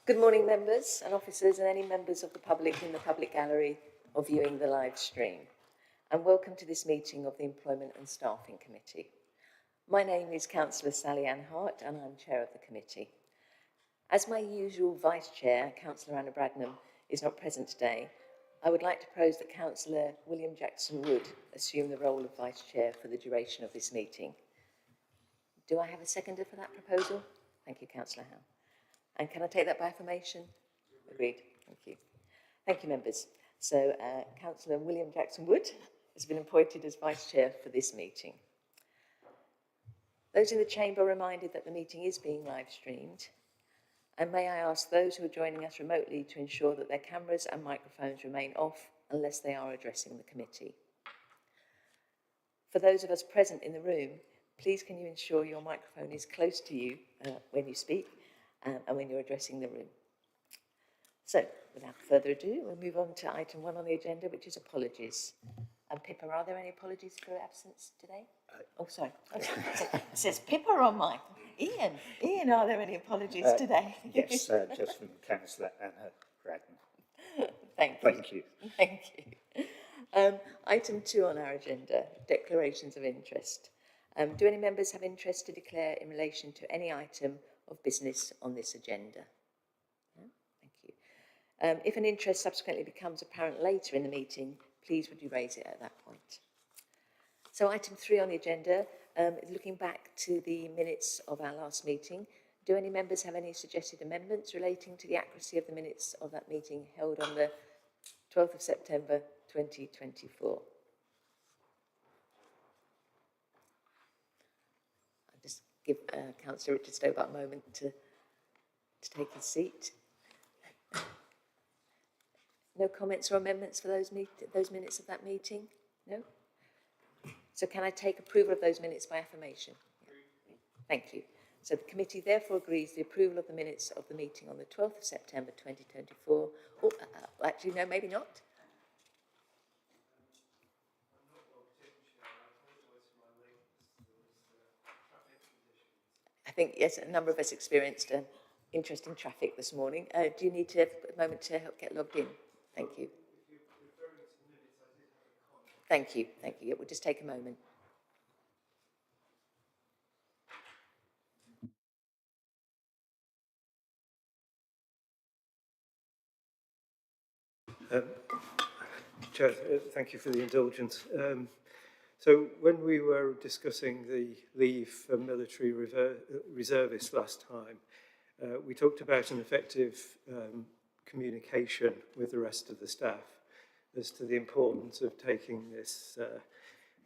Good morning, members and officers and any members of the public in the public gallery or viewing the live stream. And welcome to this meeting of the Employment and Staffing Committee. My name is Councillor Sally Ann Hart and I'm chair of the committee. As my usual vice chair, Councillor Anna Bradnam, is not present today, I would like to propose that Councillor William Jackson Wood assume the role of vice chair for the duration of this meeting. Do I have a seconder for that proposal? Thank you, Councillor Howe. And can I take that by affirmation? Agreed. Thank you. Thank you, members. So, Councillor William Jackson Wood has been appointed as vice chair for this meeting. Those in the chamber are reminded that the meeting is being live streamed. And may I ask those who are joining us remotely to ensure that their cameras and microphones remain off unless they are addressing the committee. For those of us present in the room, please can you ensure your microphone is close to you when you speak and when you're addressing the room. So, without further ado, we'll move on to item 1 on the agenda, which is apologies. And Pippa, are there any apologies for absence today? Oh, sorry. It says Pippa on mine. Ian, are there any apologies today? Yes, just from Councillor Anna Bradnam. Thank you. Thank you. Item 2 on our agenda, declarations of interest. Do any members have interest to declare in relation to any item of business on this agenda? No? Thank you. If an interest subsequently becomes apparent later in the meeting, please would you raise it at that point. So item 3 on the agenda, looking back to the minutes of our last meeting, do any members have any suggested amendments relating to the accuracy of the minutes of that meeting held on the 12th of September 2024? I'll just give Councillor Richard Stobart a moment to take his seat. No comments or amendments for those minutes of that meeting? No? So can I take approval of those minutes by affirmation? Yeah. Thank you. So the committee therefore agrees the approval of the minutes of the meeting on the 12th of September 2024. Oh, actually, no, maybe not. I think, yes, a number of us experienced interesting traffic this morning. Do you need to have a moment to help get logged in? Thank you. Thank you. Thank you. It will just take a moment. Chair, thank you for the indulgence. So when we were discussing the leave for military reservists last time, we talked about an effective communication with the rest of the staff as to the importance of taking this,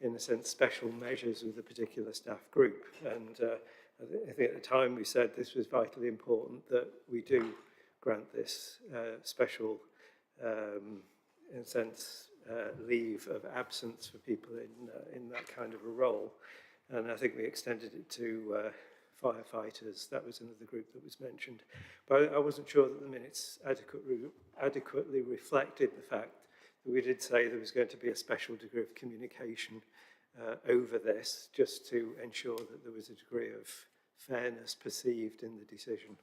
in a sense, special measures with a particular staff group. And I think at the time we said this was vitally important that we do grant this special, in a sense, leave of absence for people in that kind of a role. And I think we extended it to firefighters. That was another group that was mentioned. But I wasn't sure that the minutes adequately reflected the fact that we did say there was going to be a special degree of communication over this, just to ensure that there was a degree of fairness perceived in the decision.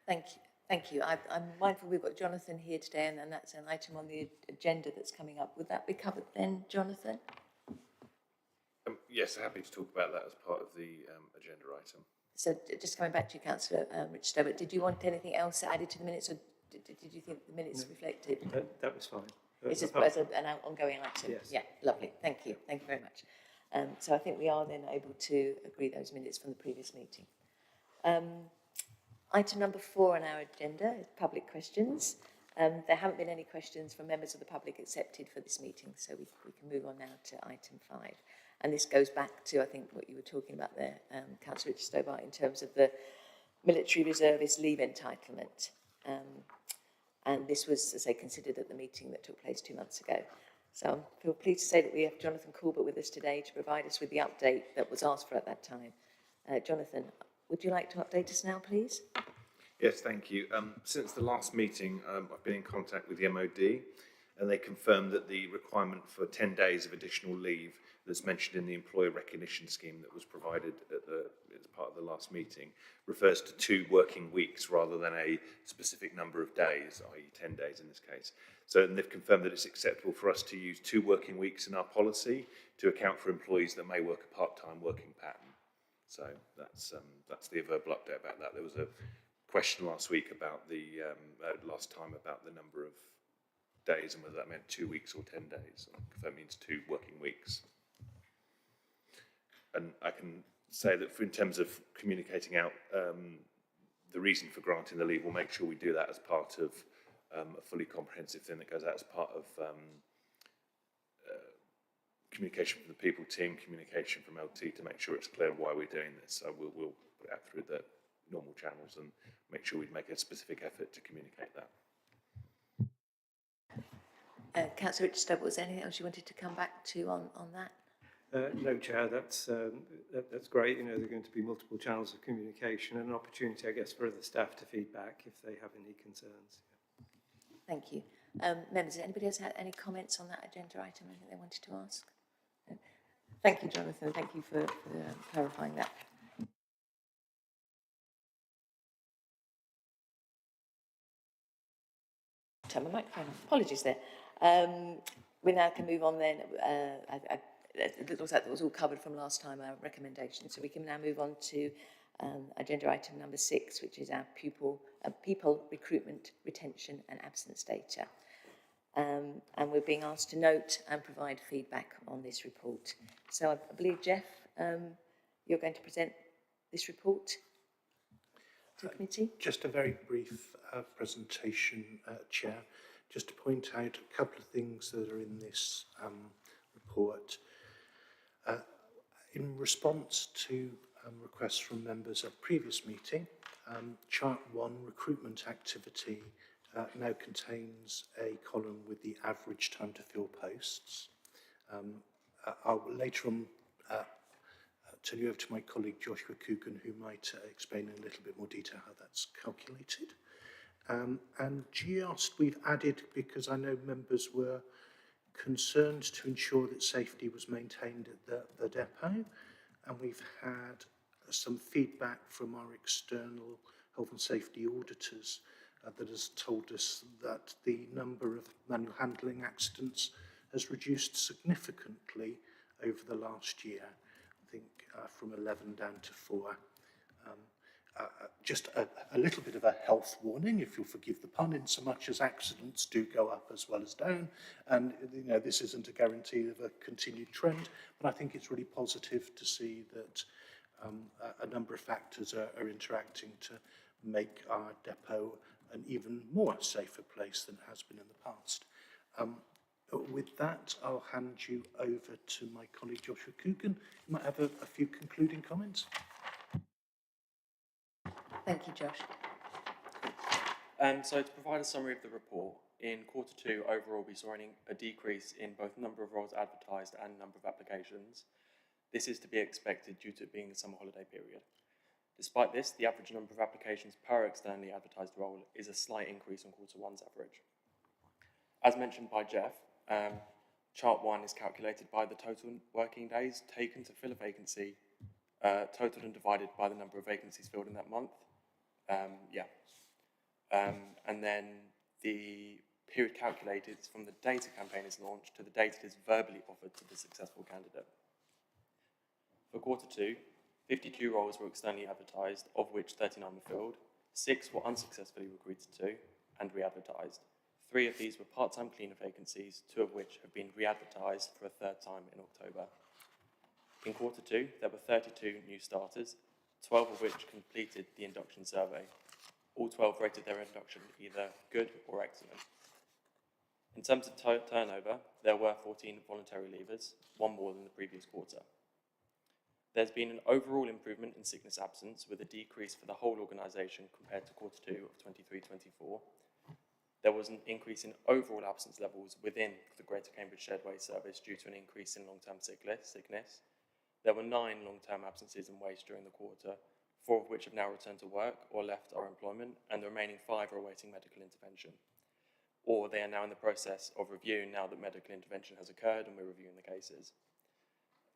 Thank you. Thank you. I'm mindful we've got Jonathan here today, and that's an item on the agenda that's coming up. Would that be covered then, Jonathan? Yes, happy to talk about that as part of the agenda item. So just coming back to you, Councillor Richard Stobart, did you want anything else added to the minutes, or did you think the minutes reflected? That was fine. It's just as an ongoing item? Yes. Yeah, lovely. Thank you. Thank you very much. So I think we are then able to agree those minutes from the previous meeting. Item number 4 on our agenda is public questions. There haven't been any questions from members of the public accepted for this meeting, so we can move on now to item 5. And this goes back to, I think, what you were talking about there, Councillor Richard Stobart, in terms of the military reservist leave entitlement. And this was, as I say, considered at the meeting that took place 2 months ago. So I feel pleased to say that we have Jonathan Corbett with us today to provide us with the update that was asked for at that time. Jonathan, would you like to update us now, please? Yes, thank you. Since the last meeting, I've been in contact with the MOD and they confirmed that the requirement for 10 days of additional leave that's mentioned in the employer recognition scheme that was provided as part of the last meeting refers to 2 working weeks rather than a specific number of days, i.e. 10 days in this case. So and they've confirmed that it's acceptable for us to use 2 working weeks in our policy to account for employees that may work a part-time working pattern. So that's the verbal update about that. There was a question last week about last time about the number of days and whether that meant 2 weeks or 10 days. If that means 2 working weeks. And I can say that in terms of communicating out the reason for granting the leave, we'll make sure we do that as part of a fully comprehensive thing that goes out as part of communication from the people team, communication from LT to make sure it's clear why we're doing this. So we'll put it out through the normal channels and make sure we make a specific effort to communicate that. Councillor Richard, was there anything else you wanted to come back to on that? No, Chair, that's great. You know, there are going to be multiple channels of communication and an opportunity, I guess, for other staff to feedback if they have any concerns. Thank you. Members, has anybody else had any comments on that agenda item, anything they wanted to ask? No. Thank you, Jonathan. Thank you for clarifying that. Turn my microphone off. Apologies there. We now can move on then. It looks like that was all covered from last time, our recommendation. So we can now move on to agenda item number 6, which is our people recruitment, retention and absence data. And we're being asked to note and provide feedback on this report. So I believe, Jeff, you're going to present this report to the committee? Just a very brief presentation, Chair. Just to point out a couple of things that are in this report. In response to requests from members at previous meeting, Chart 1 recruitment activity now contains a column with the average time to fill posts. I'll later on turn you over to my colleague Joshua Coogan, who might explain in a little bit more detail how that's calculated. And GIOST we've added because I know members were concerned to ensure that safety was maintained at the depot, and we've had some feedback from our external health and safety auditors that has told us that the number of manual handling accidents has reduced significantly over the last year. I think from 11 down to 4. Just a little bit of a health warning, if you'll forgive the pun, in so much as accidents do go up as well as down. And you know, this isn't a guarantee of a continued trend, but I think it's really positive to see that a number of factors are interacting to make our depot an even more safer place than it has been in the past. With that, I'll hand you over to my colleague Joshua Coogan, who might have a few concluding comments. Thank you, Josh. So to provide a summary of the report, in Q2 overall we saw a decrease in both number of roles advertised and number of applications. This is to be expected due to it being the summer holiday period. Despite this, the average number of applications per externally advertised role is a slight increase on Q1's average. As mentioned by Jeff, Chart 1 is calculated by the total working days taken to fill a vacancy, totaled and divided by the number of vacancies filled in that month. And then the period calculated is from the date a campaign is launched to the date it is verbally offered to the successful candidate. For Q2, 52 roles were externally advertised, of which 39 were filled, 6 were unsuccessfully recruited to and re-advertised. 3 of these were part-time cleaner vacancies, 2 of which have been re-advertised for a 3rd time in October. In Q2, there were 32 new starters, 12 of which completed the induction survey. All 12 rated their induction either good or excellent. In terms of turnover, there were 14 voluntary leavers, 1 more than the previous quarter. There's been an overall improvement in sickness absence with a decrease for the whole organisation compared to Q2 of 23-24. There was an increase in overall absence levels within the Greater Cambridge Shared Waste Service due to an increase in long-term sickness. There were 9 long-term absences in waste during the quarter, 4 of which have now returned to work or left our employment, and the remaining 5 are awaiting medical intervention. or they are now in the process of reviewing now that medical intervention has occurred and we're reviewing the cases.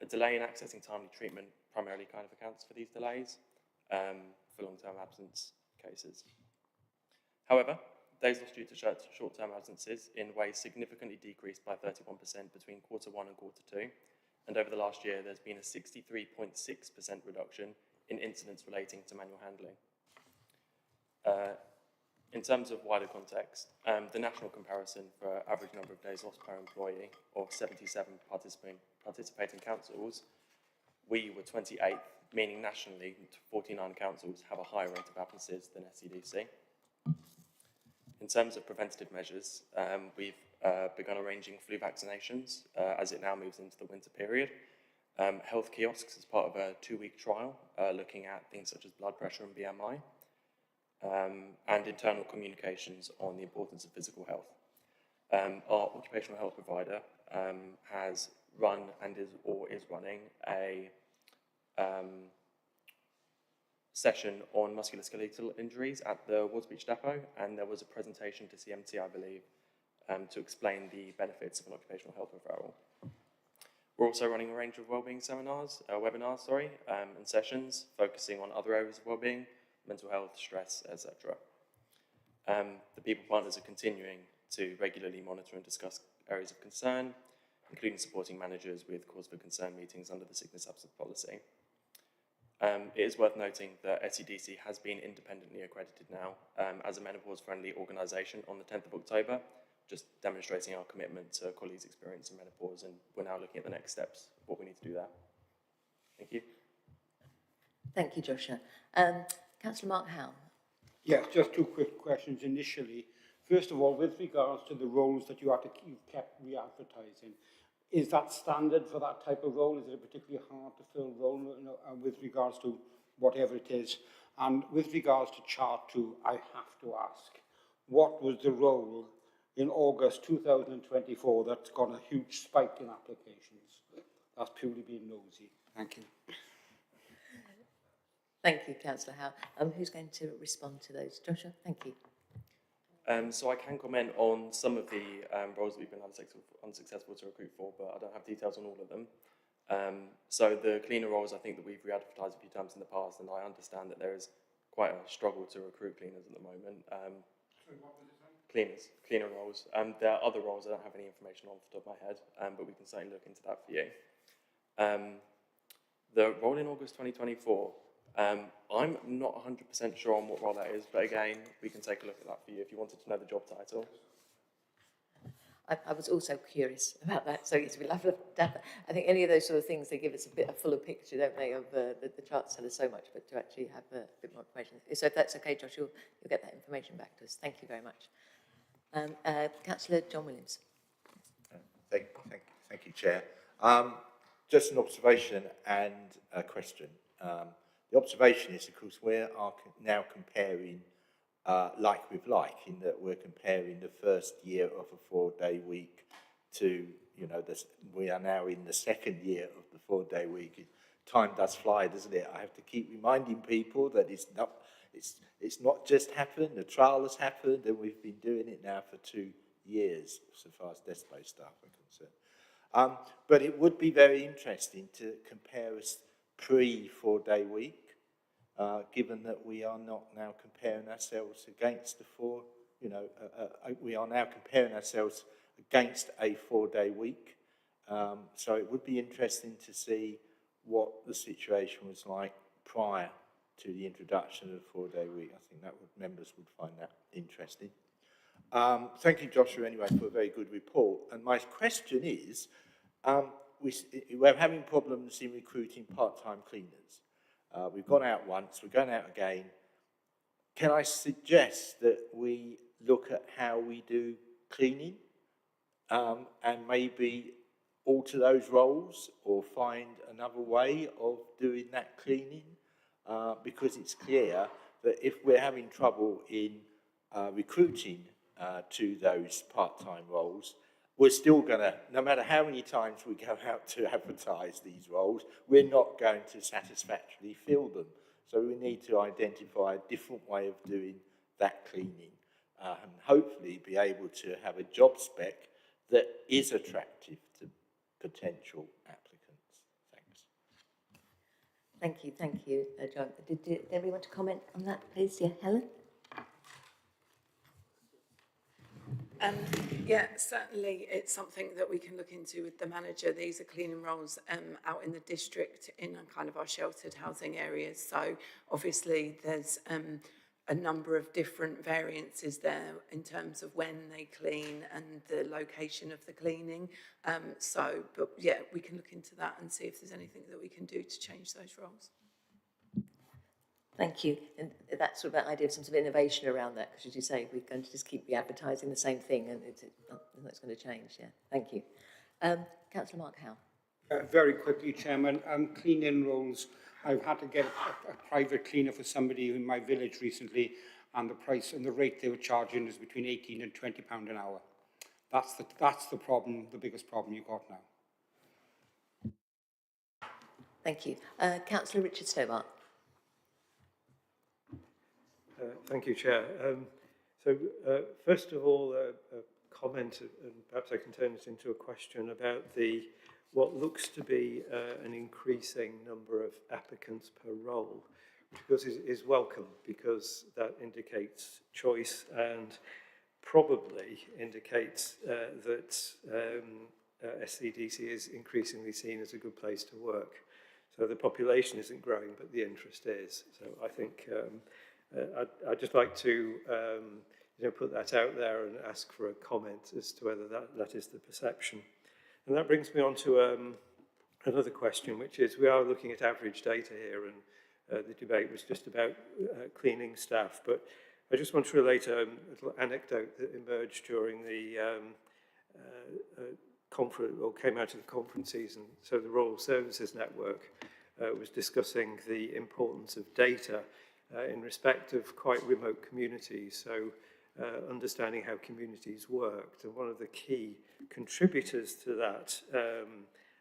A delay in accessing timely treatment primarily kind of accounts for these delays for long-term absence cases. However, days lost due to short-term absences in ways significantly decreased by 31% between Q1 and Q2, and over the last year there's been a 63.6% reduction in incidents relating to manual handling. In terms of wider context, the national comparison for average number of days lost per employee of 77 participating councils, we were 28th, meaning nationally 49 councils have a higher rate of absences than SCDC. In terms of preventative measures, we've begun arranging flu vaccinations as it now moves into the winter period. Health kiosks as part of a 2-week trial looking at things such as blood pressure and BMI. And internal communications on the importance of physical health. Our occupational health provider has run and is running a session on musculoskeletal injuries at the Wards Beach Depot, and there was a presentation to CMT, I believe, to explain the benefits of an occupational health referral. We're also running a range of wellbeing webinars, and sessions focusing on other areas of wellbeing, mental health, stress, etc. The people partners are continuing to regularly monitor and discuss areas of concern, including supporting managers with cause for concern meetings under the sickness absence policy. It is worth noting that SCDC has been independently accredited now as a menopause-friendly organisation on the 10th of October, just demonstrating our commitment to colleagues' experience in menopause, and we're now looking at the next steps, what we need to do there. Thank you. Thank you, Joshua. Councillor Mark Howe. Yes, just 2 quick questions initially. First of all, with regards to the roles that you've kept re-advertising, is that standard for that type of role? Is it a particularly hard to fill role with regards to whatever it is? And with regards to Chart 2, I have to ask, what was the role in August 2024 that's got a huge spike in applications? That's purely being nosy. Thank you. Thank you, Councillor Howe. Who's going to respond to those? Joshua, thank you. So I can comment on some of the roles that we've been unsuccessful to recruit for, but I don't have details on all of them. So the cleaner roles, I think that we've re-advertised a few times in the past, and I understand that there is quite a struggle to recruit cleaners at the moment. Sorry, what was it? Cleaner roles. There are other roles I don't have any information on off the top of my head, but we can certainly look into that for you. The role in August 2024, I'm not 100% sure on what role that is, but again, we can take a look at that for you if you wanted to know the job title. I was also curious about that, so yes, we'll have a look at that. I think any of those sort of things, they give us a fuller picture, don't they, of the charts tell us so much, but to actually have a bit more information. So if that's okay, Josh, you'll get that information back to us. Thank you very much. Councillor John Williams. Thank you, Chair. Just an observation and a question. The observation is, of course, we are now comparing like with like, in that we're comparing the first year of a 4-day week to, we are now in the second year of the 4-day week. Time does fly, doesn't it? I have to keep reminding people that it's not just happened, the trial has happened, and we've been doing it now for 2 years, so far as desk-based staff are concerned. But it would be very interesting to compare us pre-4-day week, given that we are not now comparing ourselves against we are now comparing ourselves against a 4-day week. So it would be interesting to see what the situation was like prior to the introduction of the 4-day week. I think that members would find that interesting. Thank you, Joshua, anyway, for a very good report. And my question is, we're having problems in recruiting part-time cleaners. We've gone out once, we're going out again. Can I suggest that we look at how we do cleaning and maybe alter those roles or find another way of doing that cleaning? Because it's clear that if we're having trouble in recruiting to those part-time roles, we're still going to, no matter how many times we go out to advertise these roles, we're not going to satisfactorily fill them. So we need to identify a different way of doing that cleaning. and hopefully be able to have a job spec that is attractive to potential applicants. Thanks. Thank you, John. Did everyone want to comment on that, please? Yeah, Helen? Yeah, certainly it's something that we can look into with the manager. These are cleaning roles out in the district in kind of our sheltered housing areas. So obviously there's a number of different variances there in terms of when they clean and the location of the cleaning. But yeah, we can look into that and see if there's anything that we can do to change those roles. Thank you. And that sort of idea of some sort of innovation around that, because as you say, we're going to just keep re-advertising the same thing and that's going to change, yeah. Thank you. Councillor Mark Howe. Very quickly, Chairman, clean-in roles. I've had to get a private cleaner for somebody in my village recently, and the price and the rate they were charging is between £18 and £20 an hour. That's the problem, the biggest problem you've got now. Thank you. Councillor Richard Stobart. Thank you, Chair. First of all, a comment, and perhaps I can turn it into a question about what looks to be an increasing number of applicants per role, which of course is welcome because that indicates choice and probably indicates that SCDC is increasingly seen as a good place to work. So the population isn't growing, but the interest is. So I think I'd just like to put that out there and ask for a comment as to whether that is the perception. And that brings me on to another question, which is we are looking at average data here, and the debate was just about cleaning staff. But I just want to relate a little anecdote that emerged during the conference, or came out of the conference season. So the Royal Services Network was discussing the importance of data in respect of quite remote communities, so understanding how communities worked. And one of the key contributors to that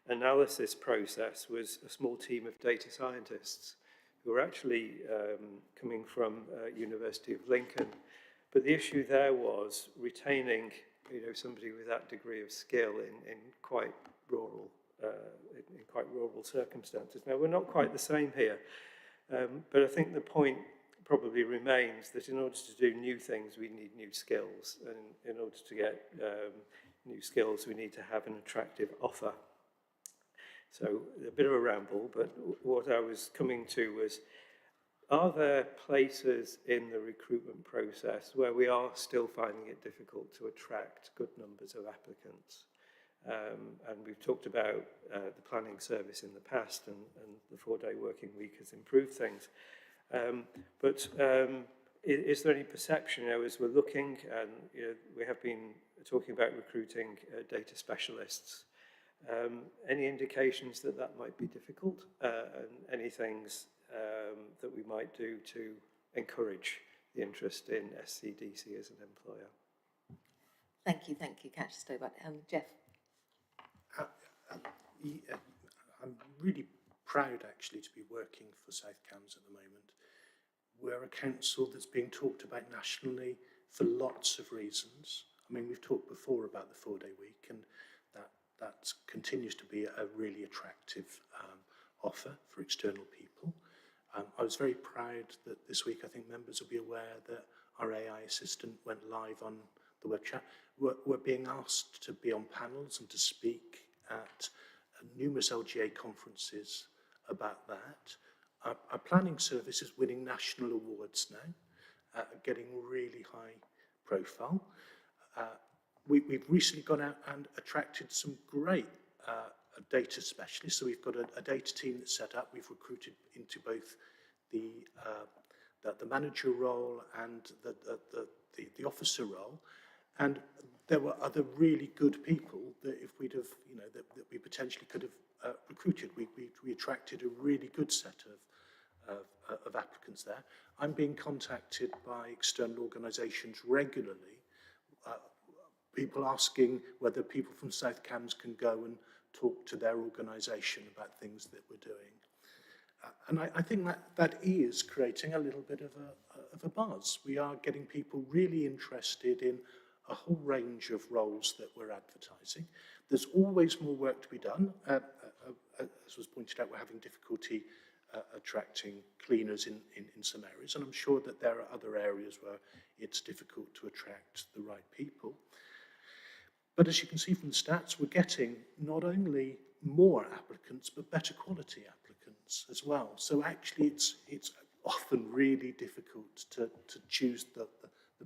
analysis process was a small team of data scientists who were actually coming from University of Lincoln. But the issue there was retaining somebody with that degree of skill in quite rural circumstances. Now, we're not quite the same here. But I think the point probably remains that in order to do new things, we need new skills. And in order to get new skills, we need to have an attractive offer. So a bit of a ramble, but what I was coming to was, are there places in the recruitment process where we are still finding it difficult to attract good numbers of applicants? And we've talked about the planning service in the past, and the 4-day working week has improved things. But is there any perception, as we're looking, and we have been talking about recruiting data specialists, any indications that might be difficult, and any things that we might do to encourage the interest in SCDC as an employer? Thank you, Councillor Stobart. Jeff? I'm really proud actually to be working for South Cambs at the moment. We're a council that's being talked about nationally for lots of reasons. I mean, we've talked before about the 4-day week, and that continues to be a really attractive offer for external people. I was very proud that this week, I think members will be aware that our AI assistant went live on the web chat. We're being asked to be on panels and to speak at numerous LGA conferences about that. Our planning service is winning national awards now, getting really high profile. We've recently gone out and attracted some great data specialists. So we've got a data team that's set up. We've recruited into both the manager role and the officer role. And there were other really good people that if we'd have, that we potentially could have recruited. We attracted a really good set of applicants there. I'm being contacted by external organisations regularly, people asking whether people from South Cambs can go and talk to their organisation about things that we're doing. And I think that is creating a little bit of of a buzz. We are getting people really interested in a whole range of roles that we're advertising. There's always more work to be done. As was pointed out, we're having difficulty attracting cleaners in some areas, and I'm sure that there are other areas where it's difficult to attract the right people. But as you can see from the stats, we're getting not only more applicants, but better quality applicants as well. So actually it's often really difficult to choose the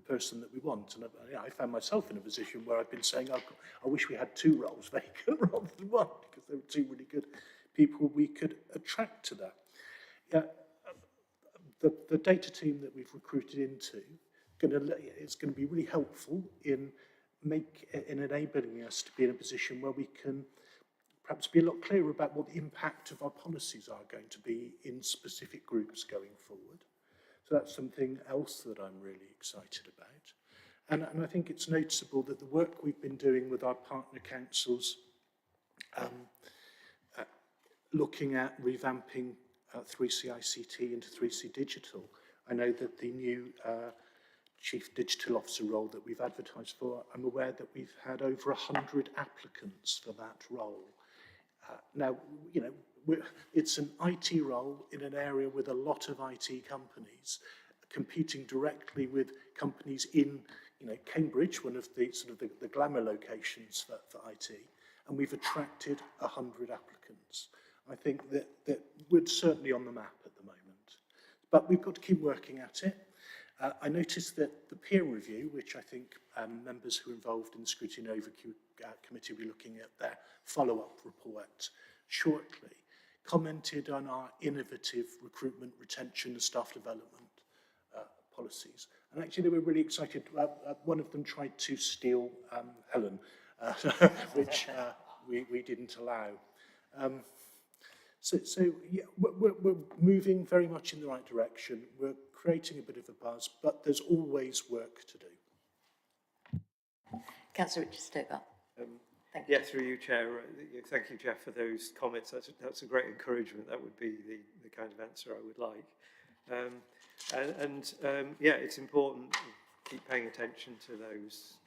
person that we want. And I found myself in a position where I've been saying, oh, I wish we had 2 roles vacant rather than 1, because there were 2 really good people we could attract to that. The data team that we've recruited into is going to be really helpful in enabling us to be in a position where we can perhaps be a lot clearer about what the impact of our policies are going to be in specific groups going forward. So that's something else that I'm really excited about. And I think it's noticeable that the work we've been doing with our partner councils, looking at revamping 3C ICT into 3C Digital. I know that the new Chief Digital Officer role that we've advertised for, I'm aware that we've had over 100 applicants for that role. Now, you know, it's an IT role in an area with a lot of IT companies competing directly with companies in, you know, Cambridge, one of the sort of the glamour locations for IT, and we've attracted 100 applicants. I think that we're certainly on the map at the moment, but we've got to keep working at it. I noticed that the peer review, which I think members who are involved in the Scrutiny Over Committee will be looking at their follow-up report shortly, commented on our innovative recruitment, retention and staff development policies. And actually they were really excited. One of them tried to steal Helen, which we didn't allow. So yeah, we're moving very much in the right direction. We're creating a bit of a buzz, but there's always work to do. Councillor Richard Stoker. Thank you. Yeah, through you, Chair. Thank you, Jeff, for those comments. That's a great encouragement. That would be the kind of answer I would like. Yeah, it's important to keep paying attention to those,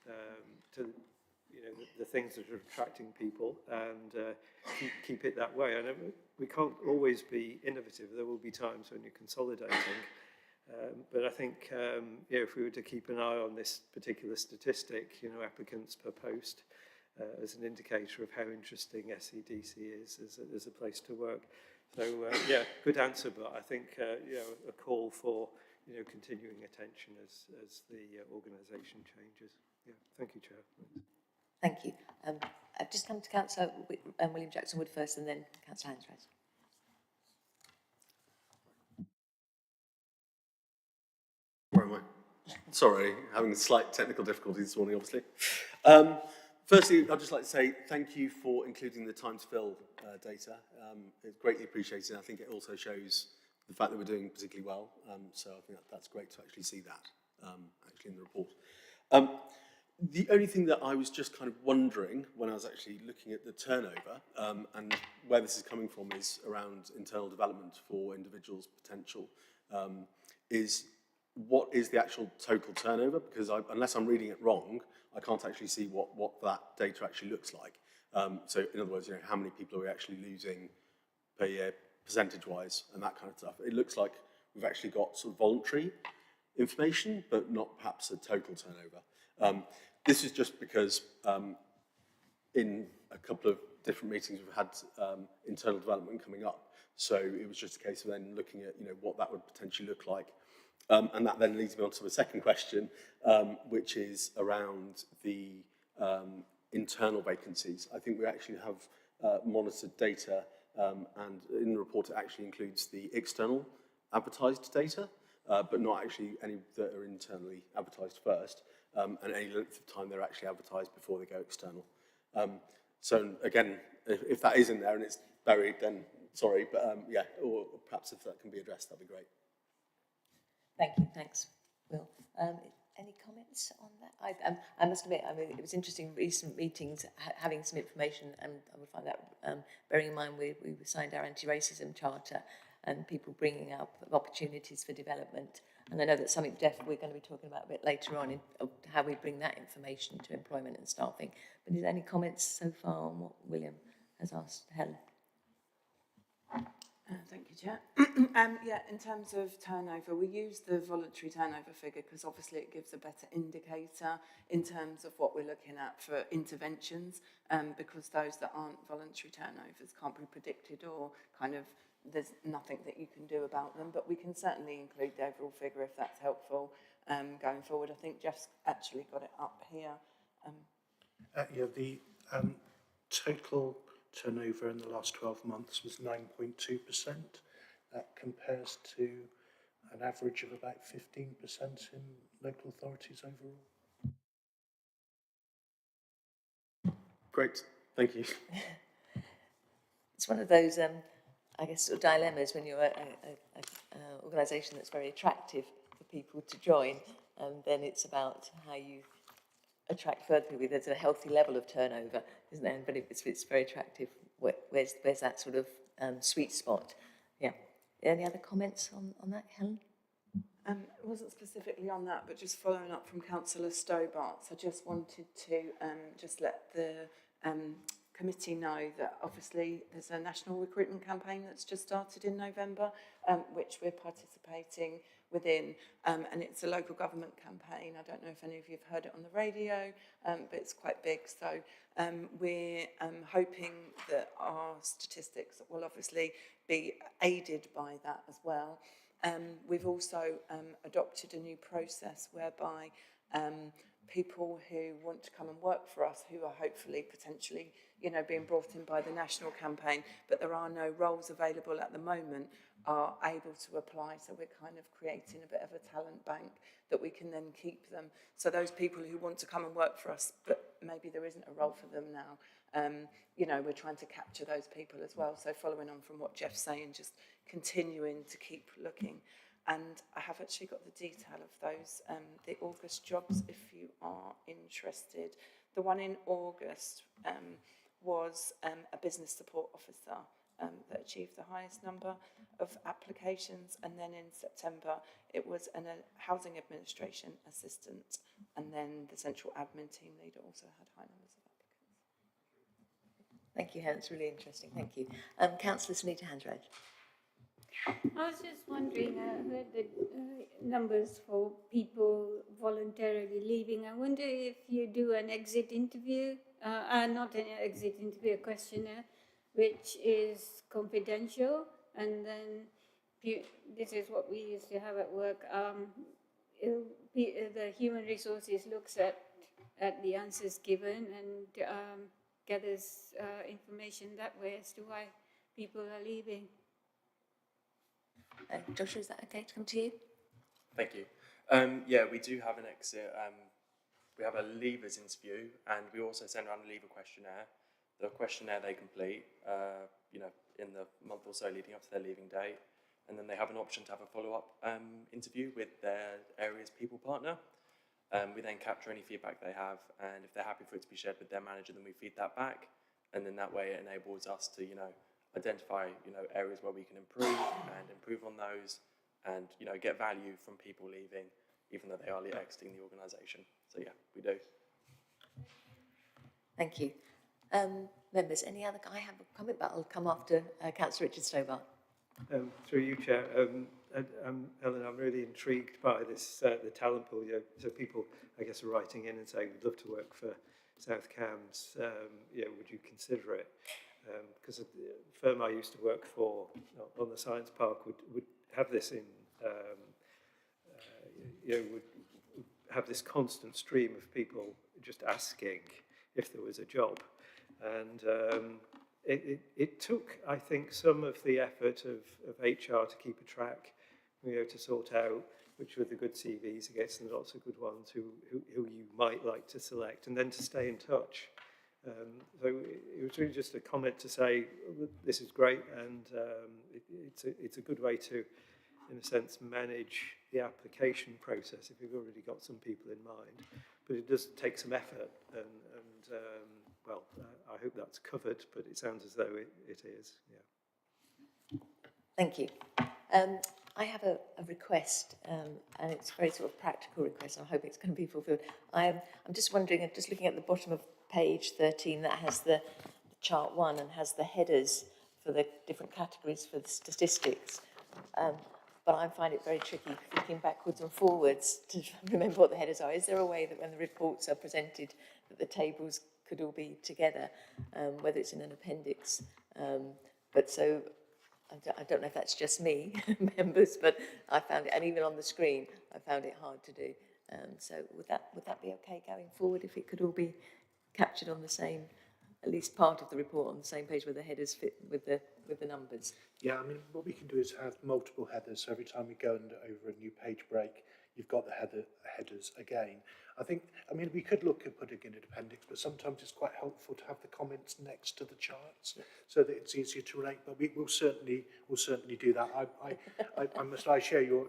to you know, the things that are attracting people, and keep it that way. I know we can't always be innovative. There will be times when you're consolidating. But I think you know, if we were to keep an eye on this particular statistic, you know, applicants per post, as an indicator of how interesting SEDC is as a place to work. So yeah, good answer, but I think you know, a call for, you know, continuing attention as the organisation changes. Yeah, thank you, Chair. Thank you. I've just come to Councillor William Jackson Wood first, and then Councillor Hansrose. Where am I? Sorry, having slight technical difficulties this morning, obviously. Firstly, I'd just like to say thank you for including the time to fill data. It's greatly appreciated. I think it also shows the fact that we're doing particularly well. So I think that's great to actually see that actually in the report. The only thing that I was just kind of wondering when I was actually looking at the turnover and where this is coming from is around internal development for individuals' potential, is what is the actual total turnover? Because unless I'm reading it wrong, I can't actually see what that data actually looks like. So in other words, you know, how many people are we actually losing per year, percentage-wise, and that kind of stuff. It looks like we've actually got sort of voluntary information, but not perhaps a total turnover. This is just because in a couple of different meetings we've had internal development coming up. So it was just a case of then looking at, you know, what that would potentially look like. And that then leads me on to the second question, which is around the internal vacancies. I think we actually have monitored data, and in the report it actually includes the external advertised data, but not actually any that are internally advertised first, and any length of time they're actually advertised before they go external. So again, if that is in there and it's buried, then sorry, but yeah, or perhaps if that can be addressed, that'd be great. Thank you. Thanks, Will. Any comments on that? I must admit, I mean, it was interesting in recent meetings having some information, and I would find that, bearing in mind we signed our anti-racism charter and people bringing up opportunities for development. And I know that's something, Jeff, we're going to be talking about a bit later on, of how we bring that information to employment and staffing. But is there any comments so far on what William has asked Helen? Thank you, Chair. Yeah, in terms of turnover, we use the voluntary turnover figure because obviously it gives a better indicator in terms of what we're looking at for interventions, because those that aren't voluntary turnovers can't be predicted, or kind of there's nothing that you can do about them, but we can certainly include the overall figure if that's helpful going forward. I think Jeff's actually got it up here. Yeah, the total turnover in the last 12 months was 9.2%. That compares to an average of about 15% in local authorities overall. Great, thank you. It's one of those, I guess, sort of dilemmas when you're an organisation that's very attractive for people to join, and then it's about how you attract further people. There's a healthy level of turnover, isn't there? But if it's very attractive, where's that sort of sweet spot? Yeah. Any other comments on that, Helen? It wasn't specifically on that, but just following up from Councillor Stobart's, I just wanted to just let the committee know that obviously there's a national recruitment campaign that's just started in November, which we're participating within, and it's a local government campaign. I don't know if any of you have heard it on the radio, but it's quite big. So we're hoping that our statistics will obviously be aided by that as well. We've also adopted a new process whereby people who want to come and work for us, who are hopefully potentially, being brought in by the national campaign, but there are no roles available at the moment, are able to apply. So we're kind of creating a bit of a talent bank that we can then keep them. So those people who want to come and work for us, but maybe there isn't a role for them now, we're trying to capture those people as well. So following on from what Jeff's saying, just continuing to keep looking. And I have actually got the detail of those, the August jobs, if you are interested. The one in August was a business support officer that achieved the highest number of applications. And then in September, it was a housing administration assistant. And then the central admin team leader also had high numbers of applicants. Thank you, Helen. It's really interesting. Thank you. Councillor Sunita Handraj. I was just wondering, I heard the numbers for people voluntarily leaving. I wonder if you do an exit interview, not an exit interview, a questionnaire, which is confidential, and then this is what we used to have at work. The human resources looks at the answers given and gathers information that way as to why people are leaving. Joshua, is that okay to come to you? Thank you. Yeah, we do have an exit. We have a leavers interview, and we also send around a leaver questionnaire. The questionnaire they complete, in the month or so leading up to their leaving date, and then they have an option to have a follow-up interview with their area's people partner. We then capture any feedback they have, and if they're happy for it to be shared with their manager, then we feed that back, and then that way it enables us to, identify, areas where we can improve on those, and, get value from people leaving, even though they are exiting the organisation. So yeah, we do. Thank you. Members, any other? I have a comment, but I'll come after Councillor Richard Stobart. Through you, Chair. Helen, I'm really intrigued by this, the talent pool. So people, I guess, are writing in and saying, we'd love to work for South Cambs. Would you consider it? Because the firm I used to work for on the science park would have this in, would have this constant stream of people just asking if there was a job. And it took, I think, some of the effort of HR to keep a track, to sort out which were the good CVs against the not so good ones who you might like to select, and then to stay in touch. So it was really just a comment to say, this is great, and it's a good way to, in a sense, manage the application process if you've already got some people in mind. But it does take some effort, and I hope that's covered, but it sounds as though it is, yeah. Thank you. I have a request, and it's a very sort of practical request, and I hope it's going to be fulfilled. I'm just wondering, I'm just looking at the bottom of page 13 that has the chart 1 and has the headers for the different categories for the statistics. But I find it very tricky flicking backwards and forwards to remember what the headers are. Is there a way that when the reports are presented that the tables could all be together, whether it's in an appendix? But so I don't know if that's just me, members, but I found it, and even on the screen, I found it hard to do. So would that be okay going forward if it could all be captured on the same, at least part of the report on the same page where the headers fit with the numbers? Yeah, I mean, what we can do is have multiple headers. So every time we go over a new page break, you've got the headers again. I mean, we could look at putting in an appendix, but sometimes it's quite helpful to have the comments next to the charts so that it's easier to relate. But we'll certainly do that. I share your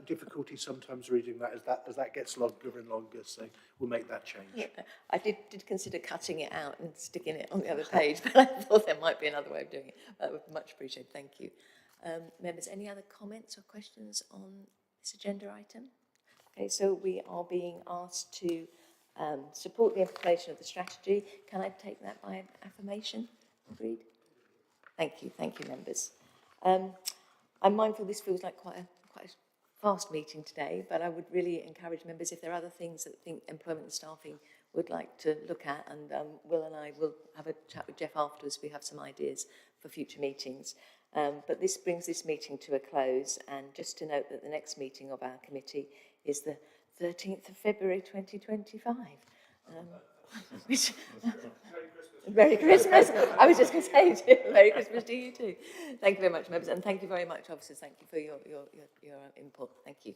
difficulty sometimes reading that as that gets longer and longer. So we'll make that change. I did consider cutting it out and sticking it on the other page, but I thought there might be another way of doing it. That would be much appreciated. Thank you. Members, any other comments or questions on this agenda item? Okay, so we are being asked to support the implementation of the strategy. Can I take that by affirmation? Agreed? Thank you, members. I'm mindful this feels like quite a fast meeting today, but I would really encourage members, if there are other things that think employment and staffing would like to look at, and Will and I will have a chat with Jeff afterwards. We have some ideas for future meetings. But this brings this meeting to a close, and just to note that the next meeting of our committee is the 13th of February 2025. Which, Merry Christmas. I was just going to say Merry Christmas to you too. Thank you very much, members, and thank you very much, officers. Thank you for your input. Thank you.